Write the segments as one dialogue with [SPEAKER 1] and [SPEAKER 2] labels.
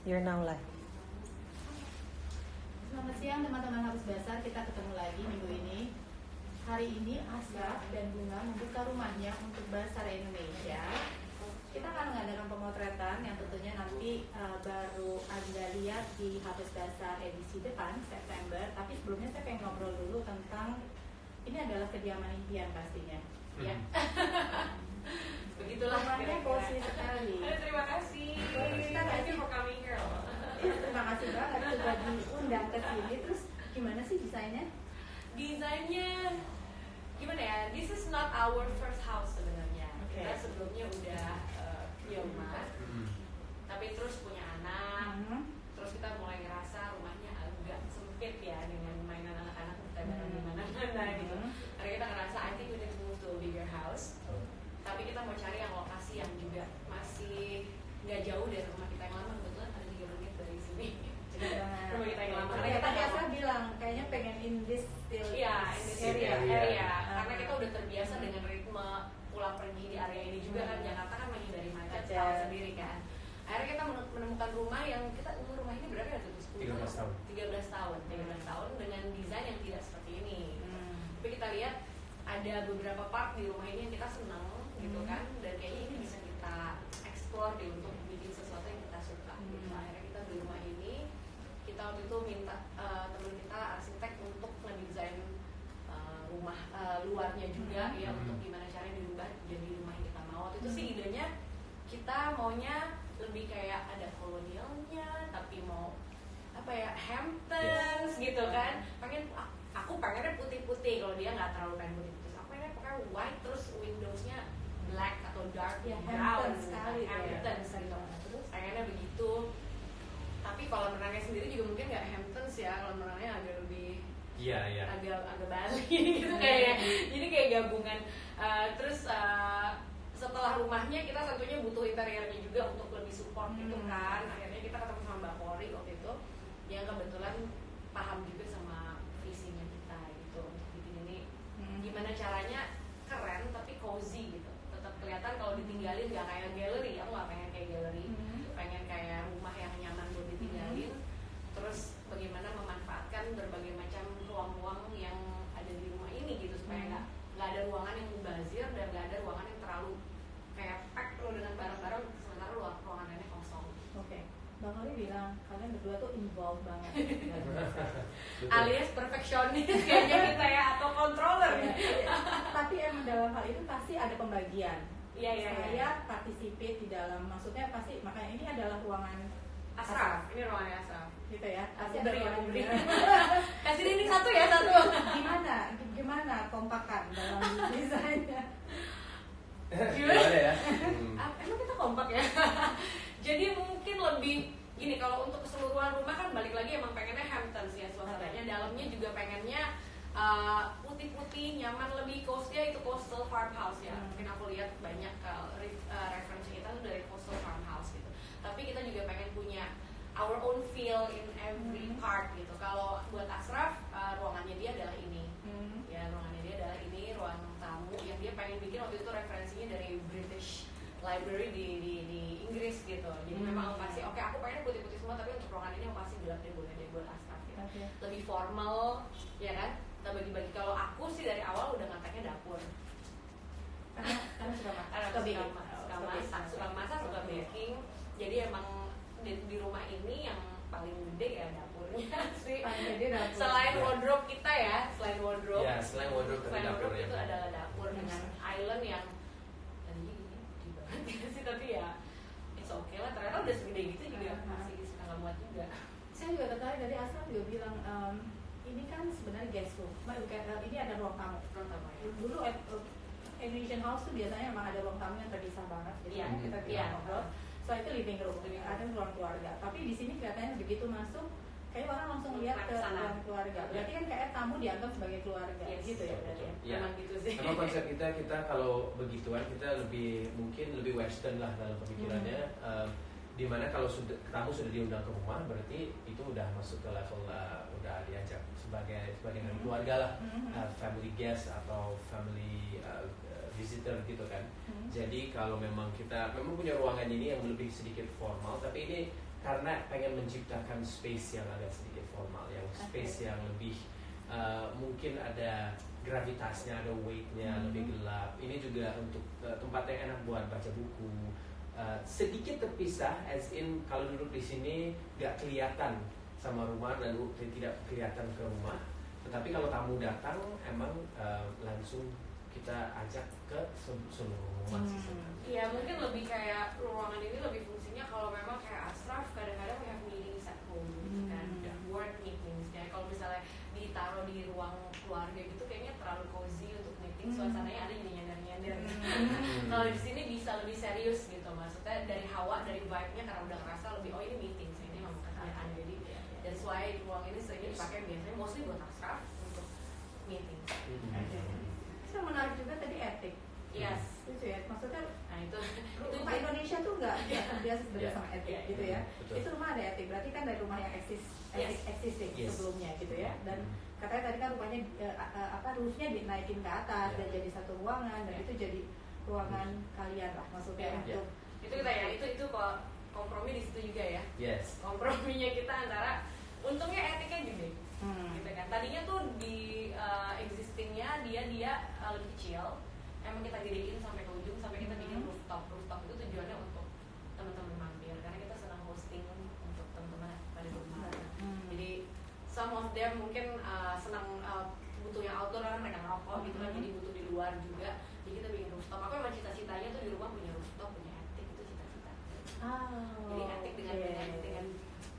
[SPEAKER 1] You're now live.
[SPEAKER 2] Selamat siang teman-teman Habis Basar, kita ketemu lagi minggu ini. Hari ini Asraf dan Bunga membuka rumahnya untuk Basar Indonesia. Kita akan mengadakan pemotretan yang tentunya nanti baru Anda lihat di Habis Basar edisi depan September. Tapi sebelumnya saya pengen ngobrol dulu tentang ini adalah kediaman impian pastinya. Ya.
[SPEAKER 3] Begitulah
[SPEAKER 2] rumahnya cozy sekali.
[SPEAKER 3] Terima kasih. Thank you for coming here.
[SPEAKER 2] Terima kasih banget sudah diundang ke sini. Terus gimana sih desainnya?
[SPEAKER 3] Desainnya gimana ya? This is not our first house sebenarnya.
[SPEAKER 2] Okay.
[SPEAKER 3] Kita sebelumnya udah punya rumah, tapi terus punya anak. Terus kita mulai ngerasa rumahnya agak sempit ya dengan mainan anak-anak kita bareng di mana-mana gitu. Karena kita ngerasa I think we need to move to a bigger house. Tapi kita mau cari yang lokasi yang juga masih nggak jauh dari rumah kita yang lama. Kebetulan ada 3 menit dari sini. Rumah kita yang lama.
[SPEAKER 2] Karena tadi Asra bilang kayaknya pengen in this still
[SPEAKER 3] area. Karena kita udah terbiasa dengan ritme pulang pergi di area ini juga kan. Jakarta kan menghindari macet tahu sendiri kan. Akhirnya kita menemukan rumah yang kita umur rumah ini berapa ya?
[SPEAKER 4] 13 tahun.
[SPEAKER 3] 13 tahun dengan desain yang tidak seperti ini. Tapi kita lihat ada beberapa part di rumah ini yang kita senang gitu kan, dan kayaknya ini bisa kita explore deh untuk bikin sesuatu yang kita suka. Gitu. Akhirnya kita beli rumah ini. Kita waktu itu minta teman kita arsitek untuk ngedesain rumah luarnya juga ya, untuk gimana caranya dirubah jadi rumah yang kita mau. Waktu itu sih idenya kita maunya lebih kayak ada kolonialnya, tapi mau apa ya, Hamptons gitu kan. Aku pengennya putih-putih, kalau dia nggak terlalu pengen putih-putih. Aku pengennya pokoknya white, terus windowsnya black atau dark
[SPEAKER 2] ya,
[SPEAKER 3] brown
[SPEAKER 2] sekali
[SPEAKER 3] Hamptons gitu. Terus pengennya begitu. Tapi kalau menangnya sendiri juga mungkin nggak Hamptons ya, kalau menangnya agak lebih agak Bali gitu kayaknya. Jadi kayak gabungan. Terus setelah rumahnya kita tentunya butuh interiornya juga untuk lebih support gitu kan. Akhirnya kita ketemu sama Mbak Kori waktu itu yang kebetulan paham juga sama visinya kita gitu, untuk bikin ini gimana caranya keren tapi cozy gitu, tetap kelihatan kalau ditinggalin nggak kayak galeri. Aku nggak pengen kayak galeri, pengen kayak rumah yang nyaman buat ditinggalin. Terus bagaimana memanfaatkan berbagai macam ruang-ruang yang ada di rumah ini gitu, supaya nggak ada ruangan yang mubazir dan nggak ada ruangan yang terlalu kayak pack loh dengan barang-barang sementara ruangan lainnya kosong.
[SPEAKER 2] Oke. Bang Ali bilang kalian berdua tuh involved banget.
[SPEAKER 3] Alias perfeksionis kayaknya kita ya, atau controller.
[SPEAKER 2] Tapi emang dalam hal itu pasti ada pembagian. Saya participate di dalam, maksudnya pasti, makanya ini adalah ruangan
[SPEAKER 3] Asraf. Ini ruangannya Asraf.
[SPEAKER 2] Gitu ya.
[SPEAKER 3] Aku beri. Kasih ini satu.
[SPEAKER 2] Gimana kompakan dalam desainnya?
[SPEAKER 4] Gimana ya?
[SPEAKER 3] Emang kita kompak ya? Jadi mungkin lebih gini, kalau untuk keseluruhan rumah kan balik lagi emang pengennya Hamptons ya suasananya. Dalamnya juga pengennya putih-putih, nyaman, lebih coastal, itu coastal farmhouse ya. Mungkin aku lihat banyak referensi kita tuh dari coastal farmhouse gitu. Tapi kita juga pengen punya our own feel in every part gitu. Kalau buat Asraf, ruangannya dia adalah ini. Ya, ruangannya dia adalah ini, ruang tamu yang dia pengen bikin waktu itu referensinya dari British Library di Inggris gitu. Jadi memang pasti oke, aku pengen putih-putih semua, tapi untuk ruangan ini yang pasti gelap deh, boleh deh buat Asraf gitu. Lebih formal, ya kan? Kita bagi-bagi. Kalau aku sih dari awal udah ngataknya dapur.
[SPEAKER 2] Karena suka masak,
[SPEAKER 3] suka baking. Jadi emang di rumah ini yang paling gede ya dapurnya sih. Selain wardrobe kita ya, selain wardrobe itu adalah dapur dengan island yang tadinya gede banget sih, tapi ya it's okay lah. Ternyata udah segede gitu juga masih setengah muat juga.
[SPEAKER 2] Saya juga tertarik, dari Asra juga bilang ini kan sebenarnya guest room. Ini ada ruang tamu. Dulu Indonesian house tuh biasanya memang ada ruang tamu yang terpisah banget. Jadi kita bisa ngobrol. Setelah itu living room, ada ruang keluarga. Tapi di sini kelihatannya begitu masuk, kayak orang langsung lihat ke ruang keluarga. Berarti kan kayak tamu dianggap sebagai keluarga, gitu ya berarti.
[SPEAKER 4] Ya.
[SPEAKER 3] Memang gitu sih.
[SPEAKER 4] Memang konsep kita kalau begituan kita mungkin lebih western lah dalam pemikirannya. Dimana kalau tamu sudah diundang ke rumah, berarti itu udah masuk ke level udah diajak sebagai keluarga lah, family guest atau family visitor gitu kan. Jadi kalau memang kita memang punya ruangan ini yang lebih sedikit formal, tapi ini karena pengen menciptakan space yang agak sedikit formal, yang space yang lebih mungkin ada gravitasnya, ada weightnya, lebih gelap. Ini juga untuk tempat yang enak buat baca buku. Sedikit terpisah, as in kalau duduk di sini nggak kelihatan sama rumah dan tidak kelihatan ke rumah. Tetapi kalau tamu datang, emang langsung kita ajak ke seluruh rumah sih sebenarnya.
[SPEAKER 3] Iya, mungkin lebih kayak ruangan ini lebih fungsinya kalau memang kayak Ashraf kadang-kadang we have meetings at home gitu kan, work meetings. Kayak kalau misalnya ditaruh di ruang keluarga gitu kayaknya terlalu cozy untuk meeting, suasananya ada jadi nyender-nyender. Kalau di sini bisa lebih serius gitu, maksudnya dari hawa, dari vibe-nya karena udah ngerasa lebih ini meeting, ini memang kerjaan. Jadi that's why ruang ini seringnya dipakai biasanya mostly buat Ashraf untuk meeting.
[SPEAKER 2] Yang menarik juga tadi etik.
[SPEAKER 3] Yes.
[SPEAKER 2] Itu ya, maksudnya
[SPEAKER 3] Nah itu
[SPEAKER 2] rumah Indonesia tuh nggak terbiasa sebenarnya sama etik gitu ya.
[SPEAKER 4] Betul.
[SPEAKER 2] Itu rumah ada etik, berarti kan dari rumah yang existing sebelumnya gitu ya. Dan katanya tadi kan rumahnya roofnya dinaikin ke atas dan jadi satu ruangan dan itu jadi ruangan kalian lah maksudnya untuk
[SPEAKER 3] itu kita ya itu kok kompromi di situ juga ya.
[SPEAKER 4] Yes.
[SPEAKER 3] Komprominya kita antara untungnya etiknya gede. Gitu kan. Tadinya tuh di existingnya dia lebih kecil. Emang kita gedein sampai ke ujung sampai kita bikin rooftop. Rooftop itu tujuannya untuk teman-teman mampir karena kita senang hosting untuk teman-teman pada rumah. Jadi some of them mungkin senang butuh yang outdoor karena mereka ngerokok gitu kan, jadi butuh di luar juga. Jadi kita bikin rooftop. Aku emang cita-citanya tuh di rumah punya rooftop, punya etik, itu cita-cita. Jadi etik dengan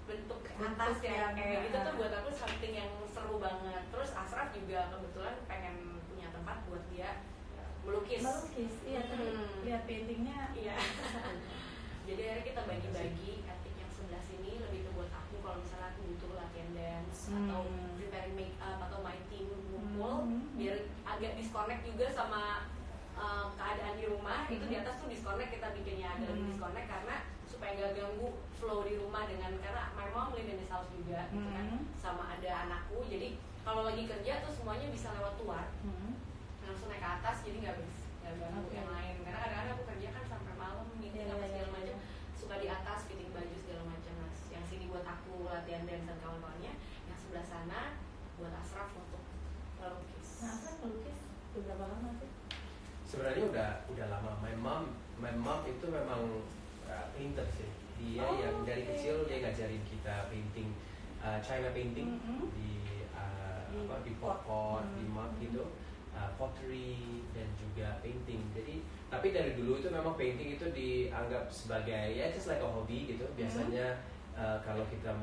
[SPEAKER 3] bentuk atas yang kayak gitu tuh buat aku something yang seru banget. Terus Ashraf juga kebetulan pengen punya tempat buat dia melukis,
[SPEAKER 2] iya tadi lihat paintingnya.
[SPEAKER 3] Iya. Jadi akhirnya kita bagi-bagi etik yang sebelah sini lebih ke buat aku kalau misalnya aku butuh latihan dance atau preparing make up atau my team ngumpul biar agak disconnect juga sama keadaan di rumah. Itu di atas tuh disconnect, kita bikinnya agak lebih disconnect karena supaya gak ganggu flow di rumah dengan karena my mom live in this house juga gitu kan, sama ada anakku. Jadi kalau lagi kerja tuh semuanya bisa lewat luar. Langsung naik ke atas jadi nggak ganggu yang lain karena kadang-kadang aku kerja kan sampai malam meeting apa segala macam, suka di atas fitting baju segala macam. Nah yang sini buat aku latihan dance dan kawan-kawannya, yang sebelah sana buat Ashraf untuk melukis.
[SPEAKER 2] Nah Ashraf melukis berapa lama sih?
[SPEAKER 4] Sebenarnya udah lama. My mom itu memang painter sih. Dia yang dari kecil dia ngajarin kita painting, China painting di pot, di mug gitu. Pottery dan juga painting. Jadi tapi dari dulu itu memang painting itu dianggap sebagai just like a hobby gitu. Biasanya kalau kita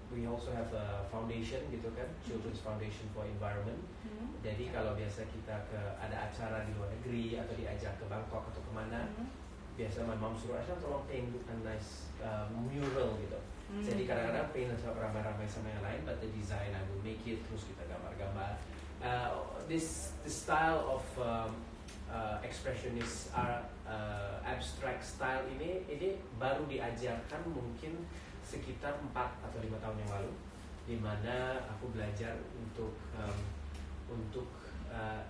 [SPEAKER 4] we also have a foundation gitu kan, Children's Foundation for Environment. Jadi kalau biasa kita ada acara di luar negeri atau diajak ke Bangkok atau kemana, biasa my mom suruh Ashraf tolong paint a nice mural gitu. Jadi kadang-kadang paint ramai-ramai sama yang lain, but the design I will make it, terus kita gambar-gambar. This style of expressionist abstract style ini baru diajarkan mungkin sekitar 4 atau 5 tahun yang lalu, di mana aku belajar untuk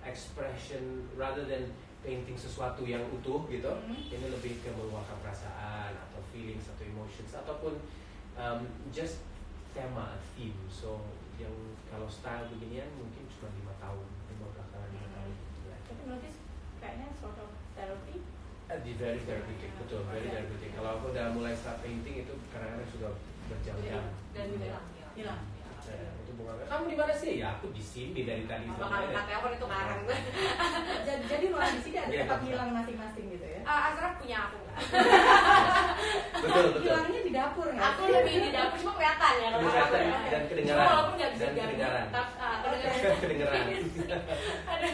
[SPEAKER 4] expression rather than painting sesuatu yang utuh gitu. Ini lebih ke meluapkan perasaan atau feelings atau emotions ataupun just tema, theme. So yang kalau style beginian mungkin cuma 5 tahun, 15 tahun.
[SPEAKER 2] Tapi melukis kayaknya sort of therapy.
[SPEAKER 4] Very therapeutic, betul, very therapeutic. Kalau aku udah mulai start painting itu kadang-kadang sudah berjam-jam.
[SPEAKER 3] Dan hilang.
[SPEAKER 4] Itu bunga. Kamu di mana sih? Ya aku di sini dari tadi.
[SPEAKER 3] Bakal telepon itu ngarang.
[SPEAKER 2] Jadi ruangan di sini ada tempat hilang masing-masing gitu ya?
[SPEAKER 3] Ashraf punya aku nggak?
[SPEAKER 4] Betul.
[SPEAKER 2] Hilangnya di dapur nggak?
[SPEAKER 3] Aku lebih di dapur cuma kelihatan ya kalau aku ya.
[SPEAKER 4] Dan kedengaran.
[SPEAKER 3] Walaupun nggak bisa
[SPEAKER 4] kedengaran.
[SPEAKER 3] Kedengaran. Ada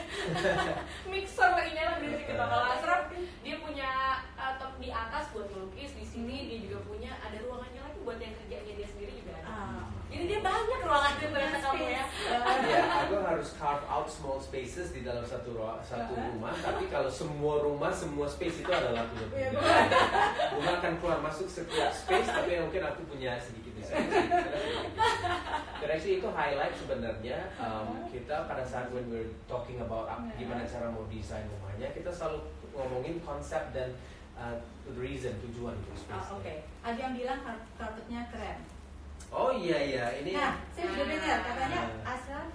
[SPEAKER 3] mixer lagi nyala di situ. Kalau Ashraf dia punya di atas buat melukis, di sini dia juga punya ada ruangannya lagi buat yang kerjanya dia sendiri juga ada. Jadi dia banyak ruangannya ternyata kamu ya.
[SPEAKER 4] Iya, aku harus carve out small spaces di dalam satu rumah. Tapi kalau semua rumah, semua space itu adalah punya. Rumah akan keluar masuk setiap space, tapi mungkin aku punya sedikit desain. Actually itu highlight sebenarnya. Kita pada saat when we're talking about gimana cara mau desain rumahnya, kita selalu ngomongin konsep dan reason, tujuan untuk space.
[SPEAKER 2] Okay. Ada yang bilang carpetnya keren.
[SPEAKER 4] Oh iya ini.
[SPEAKER 2] Nah, saya juga dengar katanya Ashraf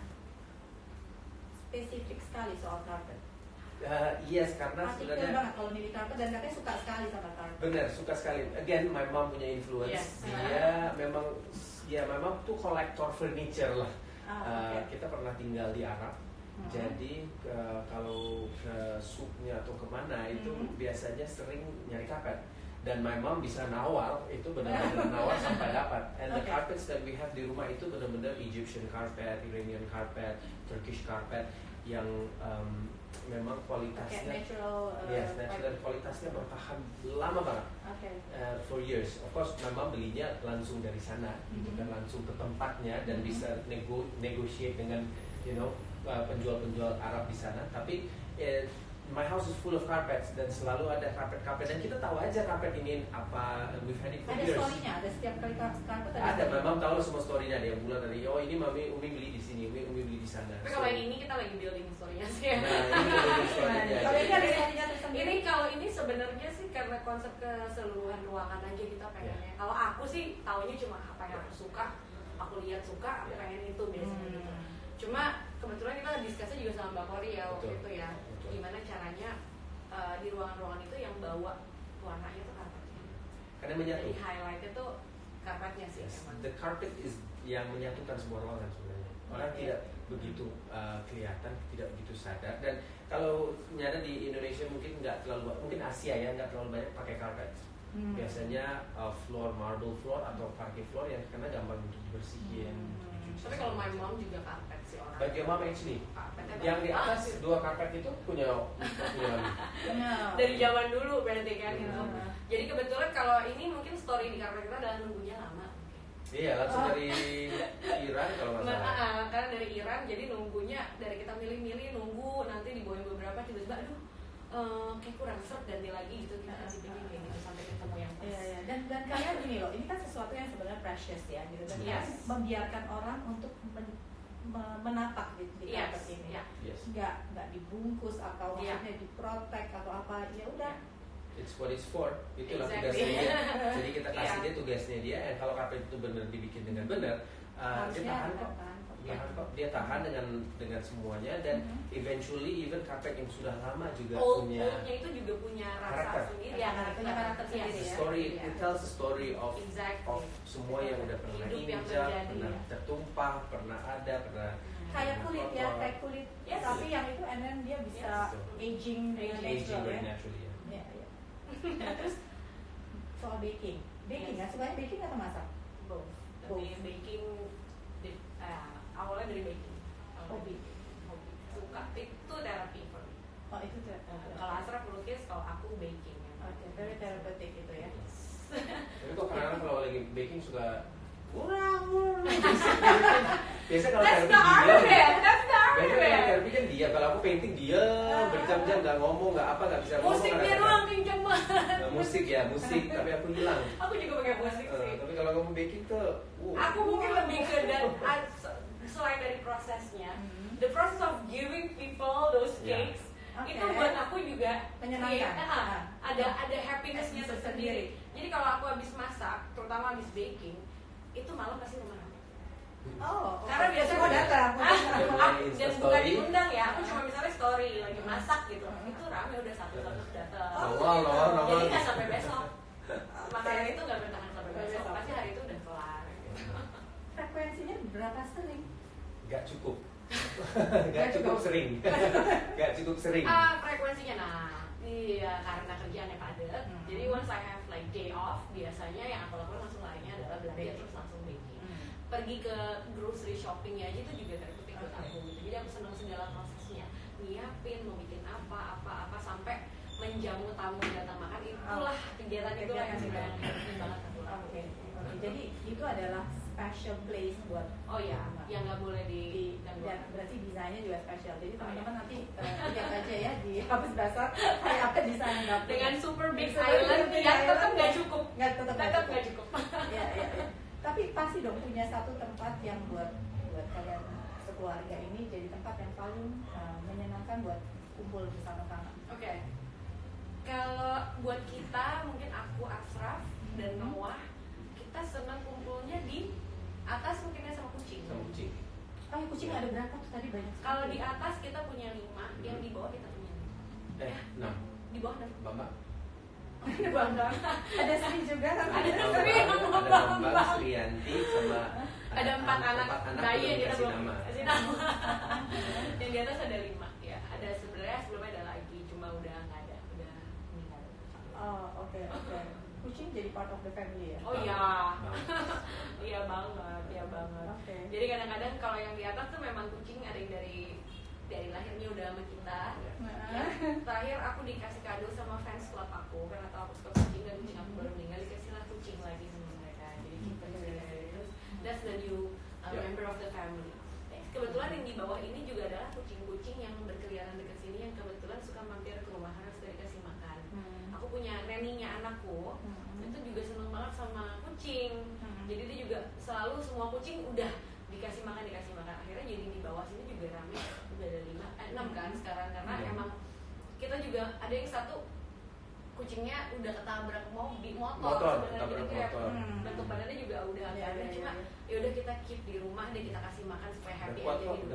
[SPEAKER 2] spesifik sekali soal carpet.
[SPEAKER 4] Yes, karena
[SPEAKER 2] Partikel
[SPEAKER 4] sebenarnya
[SPEAKER 2] banget kalau milih carpet dan katanya suka sekali sama carpet.
[SPEAKER 4] benar, suka sekali. Again, my mom punya influence.
[SPEAKER 3] Yes.
[SPEAKER 4] Dia memang tuh kolektor furniture lah.
[SPEAKER 2] Okay.
[SPEAKER 4] Kita pernah tinggal di Arab. Jadi kalau ke souknya atau kemana itu biasanya sering nyari karpet. Dan my mom bisa nawar, itu benar-benar nawar sampai dapat. And the carpets that we have di rumah itu benar-benar Egyptian carpet, Iranian carpet, Turkish carpet yang memang kualitasnya
[SPEAKER 2] natural,
[SPEAKER 4] natural, kualitasnya bertahan lama banget. For years. Of course, my mom belinya langsung dari sana, gitu kan, langsung ke tempatnya dan bisa negotiate dengan penjual-penjual Arab di sana. Tapi my house is full of carpets dan selalu ada karpet-karpet dan kita tahu aja karpet ini apa, we've had it for years.
[SPEAKER 2] Ada story-nya, ada setiap kali karpet
[SPEAKER 4] ada. Memang tahu semua story-nya, dia bulan dari ini Umi beli di sini, Umi beli di sana.
[SPEAKER 3] Tapi kalau yang ini kita lagi building story-nya sih.
[SPEAKER 4] Nah, ini building story-nya.
[SPEAKER 2] Kalau ini ada story-nya tersendiri.
[SPEAKER 3] Ini kalau ini sebenarnya sih karena konsep keseluruhan ruangan aja kita pengennya. Kalau aku sih taunya cuma apa yang aku suka, aku lihat suka, aku pengen itu biasanya gitu. Cuma kebetulan kita diskusinya juga sama Mbak Kori ya waktu itu ya. Gimana caranya di ruangan-ruangan itu yang bawa warnanya tuh karpetnya.
[SPEAKER 4] Karena menyatu.
[SPEAKER 3] Jadi highlightnya tuh karpetnya sih.
[SPEAKER 4] The carpet is yang menyatukan sebuah ruangan sebenarnya. Orang tidak begitu kelihatan, tidak begitu sadar. Dan kalau nyata di Indonesia mungkin nggak terlalu, mungkin Asia ya nggak terlalu banyak pakai karpet. Biasanya floor, marble floor atau parquet floor yang karena gampang untuk dibersihin.
[SPEAKER 3] Tapi kalau my mom juga karpet sih orang.
[SPEAKER 4] Bagi mom actually, yang di atas dua karpet itu punya lagi.
[SPEAKER 3] Dari zaman dulu berarti kan gitu. Jadi kebetulan kalau ini mungkin story di karpet kita adalah nunggunya lama.
[SPEAKER 4] Iya, langsung dari Iran kalau nggak salah.
[SPEAKER 3] Karena dari Iran, jadi nunggunya dari kita milih-milih nunggu nanti dibawain beberapa tiba-tiba aduh kayak kurang seret ganti lagi gitu kita kasih bikin kayak gitu sampai ketemu yang pas.
[SPEAKER 2] Iya. Dan kalian gini loh, ini kan sesuatu yang sebenarnya precious ya gitu. Dan kalian membiarkan orang untuk menapak di karpet ini. Nggak dibungkus atau maksudnya diprotek atau apa, ya udah.
[SPEAKER 4] It's what it's for, itulah tugasnya dia. Jadi kita kasih dia tugasnya dia. Dan kalau karpet itu benar dibikin dengan benar, dia tahan kok. Dia tahan dengan semuanya dan eventually even karpet yang sudah lama juga punya.
[SPEAKER 3] Oldnya itu juga punya rasa sendiri.
[SPEAKER 2] Punya karakter sendiri ya.
[SPEAKER 4] Story, it tells the story of semua yang udah pernah injak, pernah tertumpah, pernah ada, pernah.
[SPEAKER 2] Kayak kulit ya, kayak kulit. Tapi yang itu and then dia bisa aging
[SPEAKER 4] very
[SPEAKER 2] ya.
[SPEAKER 4] naturally.
[SPEAKER 2] Nah, terus soal baking ya, sukanya baking atau masak?
[SPEAKER 3] Both. Tapi baking awalnya dari baking.
[SPEAKER 2] Hobi.
[SPEAKER 3] Suka itu terapi for me.
[SPEAKER 2] Oh itu terapi.
[SPEAKER 3] Kalau Asraf melukis, kalau aku baking.
[SPEAKER 2] Oke, very therapeutic itu ya.
[SPEAKER 4] Tapi kok kadang-kadang kalau lagi baking suka biasa kalau
[SPEAKER 3] That's
[SPEAKER 4] terapi
[SPEAKER 3] the argument. That's the
[SPEAKER 4] biasa kalau
[SPEAKER 3] argument.
[SPEAKER 4] terapi kan dia, kalau aku painting dia berjam-jam nggak ngomong, nggak bisa ngomong.
[SPEAKER 3] Musiknya doang kenceng banget.
[SPEAKER 4] Musik, tapi aku hilang.
[SPEAKER 3] Aku juga pakai musik sih.
[SPEAKER 4] Tapi kalau kamu baking tuh,
[SPEAKER 3] Aku mungkin lebih ke selain dari prosesnya, the process of giving people those cakes itu buat aku juga
[SPEAKER 2] menyenangkan.
[SPEAKER 3] Ada happinessnya tersendiri. Jadi kalau aku habis masak, terutama habis baking, itu malam pasti rumah ramai. Karena biasanya
[SPEAKER 2] mau datang.
[SPEAKER 3] Dan bukan diundang ya, aku cuma misalnya story lagi masak gitu, itu rame udah satu datang. Jadi nggak sampai besok. Makanan itu nggak bertahan sampai besok, pasti hari itu udah kelar.
[SPEAKER 2] Frekuensinya berapa sering?
[SPEAKER 4] Gak cukup sering.
[SPEAKER 3] Frekuensinya, iya karena kerjaannya padat. Jadi once I have like day off, biasanya yang aku lakukan langsung larinya adalah belanja terus langsung baking. Pergi ke grocery shopping aja itu juga terkutip buat aku gitu. Jadi aku senang segala prosesnya, nyiapin mau bikin apa sampai menjamu tamu datang makan, itulah kegiatan itu yang banget aku lakuin.
[SPEAKER 2] Jadi itu adalah special place buat
[SPEAKER 3] yang nggak boleh
[SPEAKER 2] dan berarti desainnya juga spesial. Jadi teman-teman nanti lihat aja ya di Habis Basar kayak apa desain dapur
[SPEAKER 3] dengan super big island yang tetap nggak cukup. Ya. Tapi pasti dong punya satu tempat yang buat kalian sekeluarga ini jadi tempat yang paling menyenangkan buat kumpul bersama-sama. Oke. Kalau buat kita mungkin aku Asraf dan Noah kita senang kumpulnya di atas mungkinnya sama kucing.
[SPEAKER 2] Oh, kucing ada berapa tuh tadi banyak?
[SPEAKER 3] Kalau di atas kita punya 5, yang di bawah kita punya
[SPEAKER 4] 6.
[SPEAKER 3] Di bawah 6.
[SPEAKER 4] Bambang.
[SPEAKER 2] Ada Bambang. Ada Sri juga kan?
[SPEAKER 3] Ada Sri sama
[SPEAKER 4] Ada
[SPEAKER 3] Bambang.
[SPEAKER 4] Bambang, Srianti sama
[SPEAKER 3] Ada 4 anak bayi yang kita
[SPEAKER 4] kasih
[SPEAKER 3] belum
[SPEAKER 4] nama.
[SPEAKER 3] kasih nama. Yang di atas ada 5 ya. Ada sebenarnya sebelumnya ada lagi, cuma udah nggak ada, udah meninggal.
[SPEAKER 2] Oh, oke. Kucing jadi part of the family ya?
[SPEAKER 3] Oh iya. Iya banget.
[SPEAKER 2] Oke.
[SPEAKER 3] Jadi kadang-kadang kalau yang di atas tuh memang kucing ada yang dari lahirnya udah sama kita. Ya, terakhir aku dikasih kado sama fans club aku karena tahu aku suka kucing dan kucing aku baru meninggal, dikasihlah kucing lagi sama mereka. Jadi kita terus that's the new member of the family. Kebetulan yang di bawah ini juga adalah kucing-kucing yang berkeliaran dekat sini yang kebetulan suka mampir ke rumah karena suka dikasih makan. Aku punya neninya anakku itu juga seneng banget sama kucing. Jadi dia juga selalu semua kucing udah dikasih makan. Akhirnya jadi di bawah sini juga rame, udah ada 6 kan sekarang karena emang kita juga ada yang satu kucingnya udah ketabrak motor sebenarnya, jadi kayak bentuk badannya juga udah agak cuma ya udah kita keep di rumah deh, kita kasih makan supaya happy aja gitu.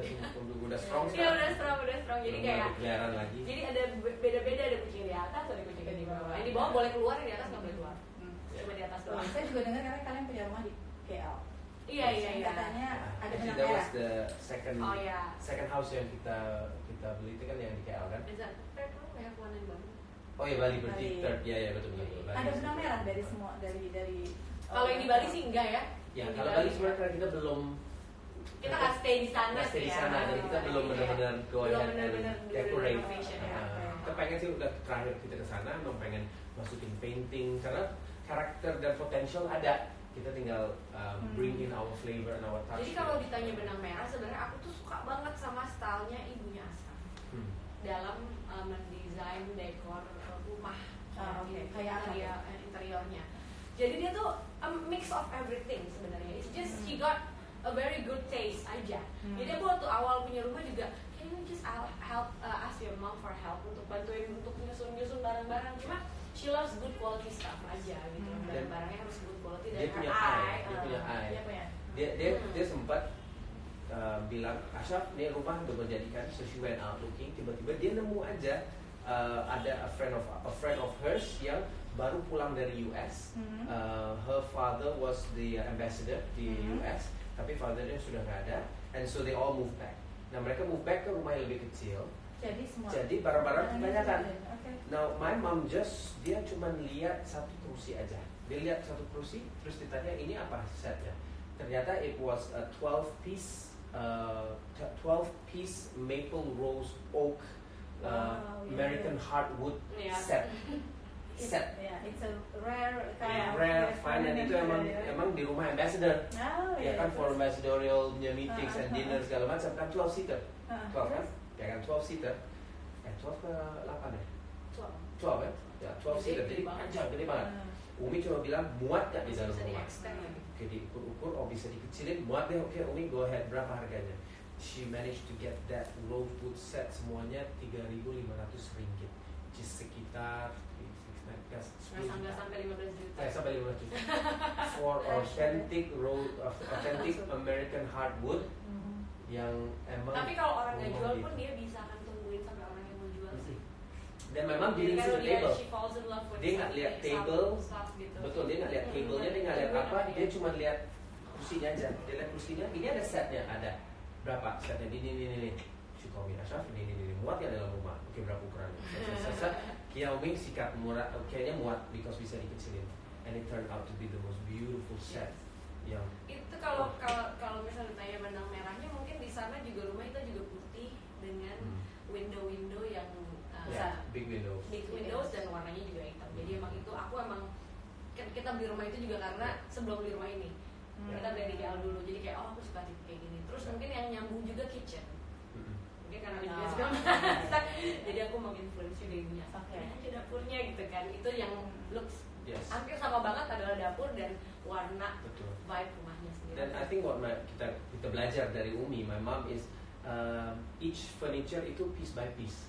[SPEAKER 4] Udah strong.
[SPEAKER 3] Iya udah strong. Jadi kayak
[SPEAKER 4] lagi.
[SPEAKER 3] jadi ada beda-beda, ada kucing di atas, ada kucing di bawah. Yang di bawah boleh keluar, yang di atas nggak boleh keluar. Cuma di atas doang.
[SPEAKER 2] Saya juga dengar karena kalian punya rumah di KL.
[SPEAKER 3] Iya.
[SPEAKER 2] Katanya ada benang
[SPEAKER 4] That
[SPEAKER 2] merah.
[SPEAKER 4] was the second house yang kita beli itu kan yang di KL kan? Oh ya Bali berarti third ya betul.
[SPEAKER 2] Ada benang merah dari semua dari.
[SPEAKER 3] Kalau yang di Bali sih enggak ya.
[SPEAKER 4] Ya kalau Bali sebenarnya karena kita belum
[SPEAKER 3] kita nggak stay di sana
[SPEAKER 4] sih ya. Jadi kita belum benar-benar go ahead and decorate. Kita pengen sih udah terakhir kita ke sana mau pengen masukin painting karena karakter dan potential ada. Kita tinggal bring in our flavor and our touch.
[SPEAKER 3] Jadi kalau ditanya benang merah, sebenarnya aku tuh suka banget sama stylenya ibunya Asaf dalam mendesain dekor rumah,
[SPEAKER 2] kayak
[SPEAKER 3] interiornya. Jadi dia tuh a mix of everything sebenarnya. It's just she got a very good taste aja. Jadi aku waktu awal punya rumah juga, can you just ask your mom for help untuk bantuin untuk nyusun barang-barang. Cuma she loves good quality stuff aja gitu. Barang-barangnya harus good quality dan
[SPEAKER 4] dia sempat bilang Ashraf ini rumah untuk menjadikan, so she went out looking, tiba-tiba dia nemu aja ada a friend of hers yang baru pulang dari US. Her father was the ambassador di US, tapi fathernya sudah nggak ada, and so they all moved back. Nah mereka move back ke rumah yang lebih kecil. Jadi barang-barang kebanyakan. Now my mom dia cuma lihat satu kursi aja. Dia lihat satu kursi, terus ditanya ini apa setnya. Ternyata it was a 12 piece maple rose oak American hardwood set.
[SPEAKER 2] It's a rare
[SPEAKER 4] fine, dan itu emang di rumah ambassador. Ya kan for ambassadorial meetings and dinner segala macam kan 12 seater. 12 kan? Ya kan 12 seater. 12 ke 8 ya? 12 ya? Ya 12 seater. Jadi panjang, gede banget. Umi cuma bilang muat gak di dalam rumah? Oke, diukur-ukur, bisa dikecilin, muat deh. Oke, Umi go ahead, berapa harganya? She managed to get that rosewood set semuanya 3.500 ringgit, which is sekitar
[SPEAKER 3] nggak sampai 15 juta.
[SPEAKER 4] Sampai 15 juta. For authentic American hardwood yang emang.
[SPEAKER 3] Tapi kalau orang nggak jual pun dia bisa akan tungguin sampai orang yang mau jual sih.
[SPEAKER 4] Dan memang dia table. Dia nggak lihat table.
[SPEAKER 3] Gitu.
[SPEAKER 4] Betul, dia nggak lihat tablenya, dia nggak lihat apa, dia cuma lihat kursinya aja. Dia lihat kursinya, ini ada setnya, ada berapa setnya, ini. Syukomi Ashraf, ini muat ya dalam rumah. Oke, berapa ukurannya? Kiaoming sikat murah, kayaknya muat because bisa dikecilin. And it turned out to be the most beautiful set. Yang
[SPEAKER 3] itu kalau misalnya ditanya benang merahnya, mungkin di sana juga rumah itu juga putih dengan window yang
[SPEAKER 4] big windows
[SPEAKER 3] dan warnanya juga hitam. Jadi emang itu kita beli rumah itu juga karena sebelum beli rumah ini kita beli di KL dulu. Jadi kayak aku suka tipe kayak gini. Terus mungkin yang nyambung juga kitchen. Mungkin karena aku juga suka masak. Jadi aku mau influence juga ibunya. Aja dapurnya gitu kan. Itu yang looks hampir sama banget adalah dapur dan warna vibe rumahnya sendiri.
[SPEAKER 4] Dan I think what kita belajar dari Umi, my mom is each furniture itu piece by piece.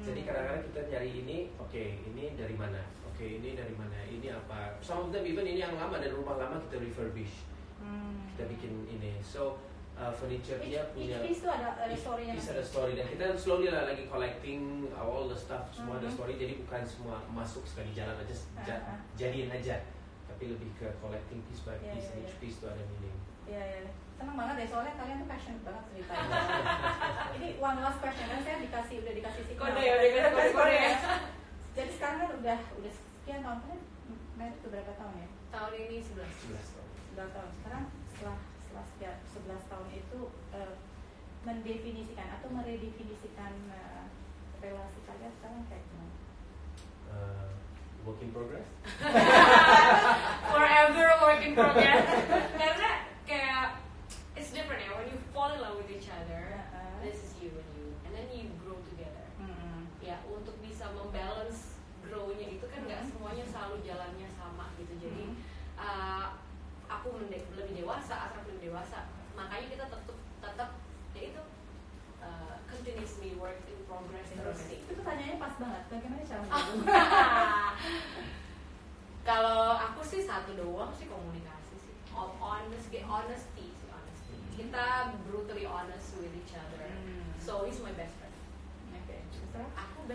[SPEAKER 4] Jadi kadang-kadang kita nyari ini, oke, ini dari mana? Oke, ini dari mana? Ini apa? Some of them even ini yang lama, dari rumah lama kita refurbish. Kita bikin ini. So furniture-nya punya
[SPEAKER 2] each piece tuh ada story-nya.
[SPEAKER 4] Piece ada story, dan kita slowly lah lagi collecting all the stuff, semua ada story. Jadi bukan semua masuk sekali jalan aja, jadiin aja, tapi lebih ke collecting piece by piece. Each piece tuh ada meaning.
[SPEAKER 2] Iya. Senang banget deh, soalnya kalian tuh passionate banget ceritanya. Ini one last question, kan saya udah dikasih signal.
[SPEAKER 3] Kode ya.
[SPEAKER 2] Jadi sekarang kan udah sekian tahun, kan married tuh berapa tahun ya?
[SPEAKER 3] Tahun ini 11
[SPEAKER 4] tahun.
[SPEAKER 2] 11 tahun. Sekarang setelah sekian 11 tahun itu mendefinisikan atau meredefinisikan relasi kalian sekarang kayak gimana?
[SPEAKER 4] Work in progress.
[SPEAKER 3] Forever work in progress. Karena kayak it's different ya, when you fall in love with each other, this is you and then you grow together. Ya, untuk bisa membalance grow-nya itu kan nggak semuanya selalu jalannya sama gitu. Jadi aku lebih dewasa, Asraf lebih dewasa, makanya kita tetap ya itu continuously work in progress terus.
[SPEAKER 2] Itu tanyanya pas banget, bagaimana cara
[SPEAKER 3] Kalau aku sih satu doang sih, komunikasi sih, honesty. Kita brutally honest with each other. So he's my best friend.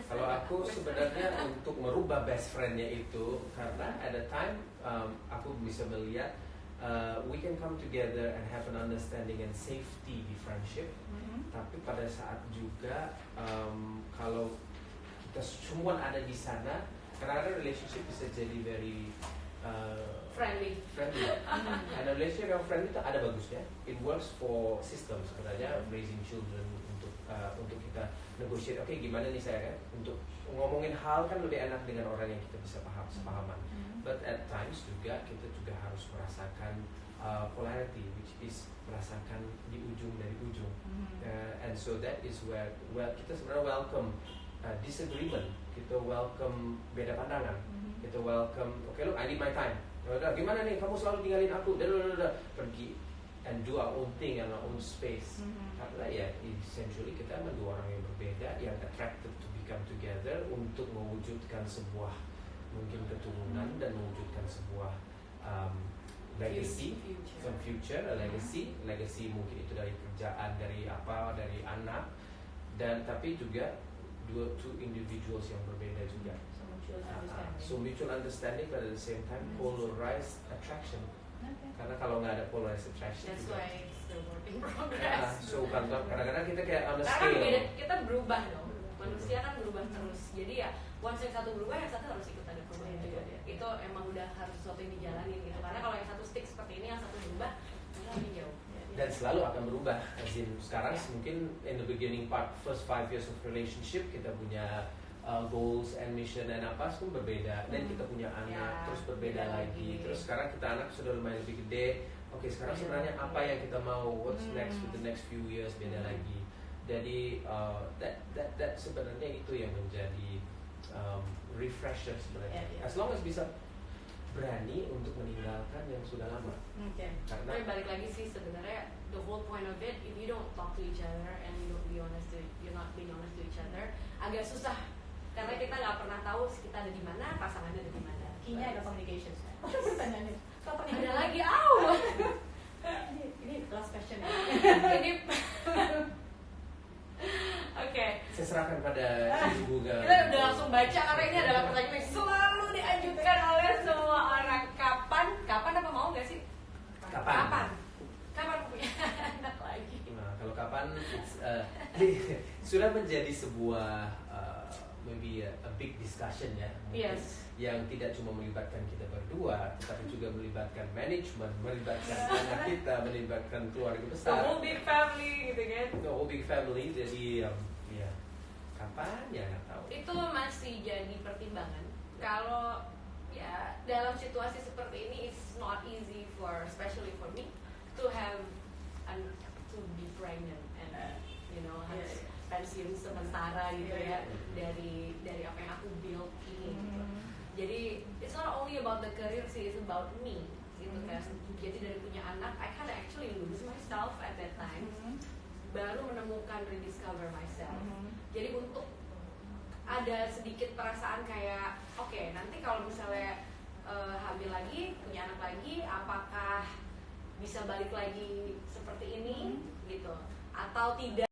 [SPEAKER 4] Kalau aku sebenarnya untuk merubah best friend-nya itu, karena at the time aku bisa melihat we can come together and have an understanding and safety di friendship. Tapi pada saat juga kalau kita semua ada di sana, karena relationship bisa jadi very
[SPEAKER 3] friendly.
[SPEAKER 4] And relationship yang friendly itu ada bagusnya. It works for system sebenarnya, raising children untuk kita negotiate. Oke, gimana nih saya kan? Untuk ngomongin hal kan lebih enak dengan orang yang kita bisa sepahaman. But at times juga kita juga harus merasakan polarity, which is merasakan di ujung dari ujung. And so that is where kita sebenarnya welcome disagreement, kita welcome beda pandangan, kita welcome, okay look, I need my time. Gimana nih, kamu selalu tinggalin aku, pergi and do our own thing and our own space. Karena ya essentially kita memang dua orang yang berbeda yang attracted to become together untuk mewujudkan sebuah mungkin keturunan dan mewujudkan sebuah legacy, some future, a legacy mungkin itu dari kerjaan, dari apa, dari anak, dan tapi juga two individuals yang berbeda juga. So mutual understanding, but at the same time polarized attraction. Karena kalau nggak ada polarized attraction,
[SPEAKER 3] that's
[SPEAKER 4] juga,
[SPEAKER 3] why it's the work in progress.
[SPEAKER 4] So kadang-kadang kita kayak on a
[SPEAKER 3] Karena
[SPEAKER 4] scale.
[SPEAKER 3] beda, kita berubah dong. Manusia kan berubah terus. Jadi ya once yang satu berubah, yang satu harus ikut ada perubahan juga. Itu emang udah harus sesuatu yang dijalanin gitu. Karena kalau yang satu stick seperti ini, yang satu berubah, itu lebih jauh.
[SPEAKER 4] Dan selalu akan berubah. Sekarang mungkin in the beginning part, first 5 years of relationship kita punya goals and mission dan apa semua berbeda. Dan kita punya anak terus berbeda lagi. Terus sekarang kita anak sudah lumayan lebih gede. Oke, sekarang sebenarnya apa yang kita mau? What's next with the next few years? Beda lagi. Jadi that sebenarnya itu yang menjadi refresher sebenarnya. As long as bisa berani untuk meninggalkan yang sudah lama. Karena
[SPEAKER 3] tapi balik lagi sih sebenarnya the whole point of it, if you don't talk to each other and you don't be honest to, you're not being honest to each other, agak susah karena kita nggak pernah tahu kita ada di mana, pasangannya ada di mana.
[SPEAKER 2] Key-nya ada communication. Pertanyaannya.
[SPEAKER 3] Ada lagi,
[SPEAKER 2] Ini last question ya.
[SPEAKER 3] Ini Oke.
[SPEAKER 4] Saya serahkan pada Ibu Bunga.
[SPEAKER 3] Kita udah langsung baca karena ini adalah pertanyaan yang selalu diajukan oleh semua orang. Kapan apa mau nggak sih? Kapan punya anak lagi?
[SPEAKER 4] Nah, kalau kapan sudah menjadi sebuah maybe a big discussion ya.
[SPEAKER 3] Yes.
[SPEAKER 4] Yang tidak cuma melibatkan kita berdua, tetapi juga melibatkan manajemen, melibatkan anak kita, melibatkan keluarga besar.
[SPEAKER 3] The whole big family gitu kan.
[SPEAKER 4] The whole big family. Jadi ya kapan ya nggak tahu.
[SPEAKER 3] Itu masih jadi pertimbangan. Kalau ya dalam situasi seperti ini it's not easy for, especially for me, to have to be pregnant and harus pensiun sementara gitu ya dari apa yang aku build ini gitu. Jadi it's not only about the career sih, it's about me gitu kan. Jadi dari punya anak, I kinda actually lose myself at that time. Baru menemukan rediscover myself. Jadi untuk ada sedikit perasaan kayak oke, nanti kalau misalnya hamil lagi, punya anak lagi, apakah bisa balik lagi seperti ini gitu atau tidak?